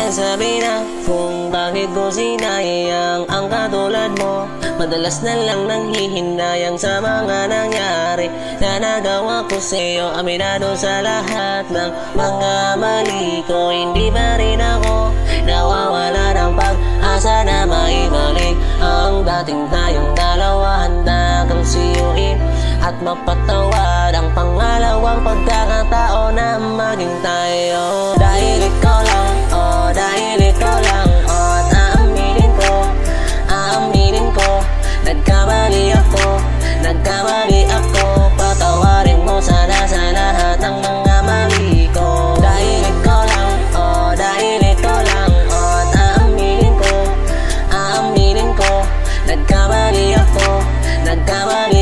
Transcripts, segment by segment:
sabi na kung bakit ko sinayang ang katulad mo. Madalas na lang nanghihinayang sa mga nangyari na nagawa ko sa'yo. Aminado sa lahat ng mga mali ko, hindi pa rin ako nawawala ng pag-asa na maibalik ang dating tayong dalawa. Handa kang siyuin at mapatawad ang pangalawang pagkakataon na maging tayo. Dahil ikaw lang, oh dahil ikaw lang, oh at aaminin ko, nagkamali ako, patawarin mo sana sa lahat ng mga mali ko. Dahil ikaw lang, oh dahil ikaw lang, oh at aaminin ko, nagkamali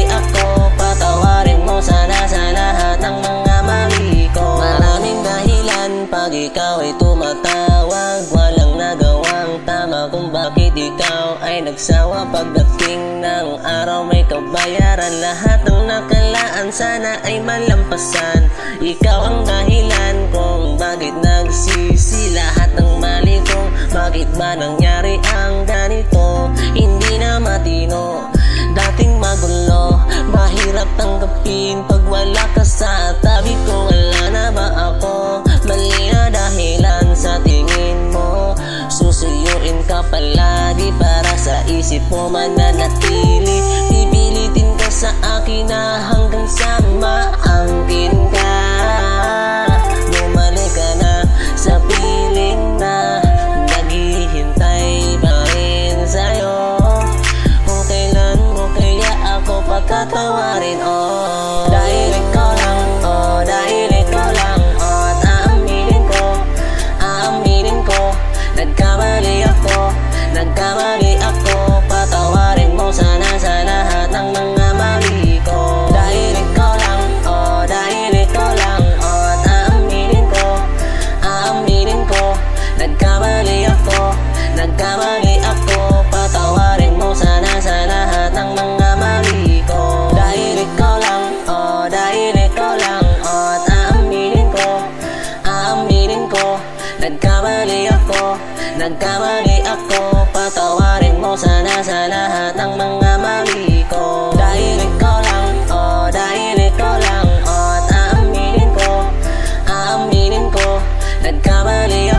ako, patawarin mo sana sa lahat ng mga mali ko. Maraming dahilan pag ikaw ay tumatawag, walang nagawang tama kung bakit ikaw ay nagsawa. Pagdating ng araw may kabayaran, lahat ng nakalaan sana ay malampasan. Ikaw ang dahilan kung bakit nagsisi lahat ng mali ko. Bakit ba nangyari ang ganito? Hindi na matino, dating magulo, mahirap tanggapin pag wala ka sa tabi ko. Wala na ba ako mali na dahilan sa tingin mo? Susuyuin ka palagi para sa isip mo mananatili. Pipilitin ka sa akin na hanggang sa maangkin ka. Bumalik ka na sa piling na naghihintay pa rin sa'yo. Kung kailan mo kaya ako pagkatawarin, oh dahil ikaw lang, oh dahil ikaw lang, oh at aaminin ko, nagkamali ako, patawarin mo sana sa lahat ng mga mali ko. Dahil ikaw lang, oh dahil ikaw lang, oh at aaminin ko, nagkamali ako, patawarin mo sana sa lahat ng mga mali ko. Dahil ikaw lang, oh dahil ikaw lang, oh at aaminin ko, nagkamali ako, patawarin mo sana sa lahat ng mga mali ko. Dahil ikaw lang, oh dahil ikaw lang, oh at aaminin ko, nagkamali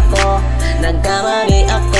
ako,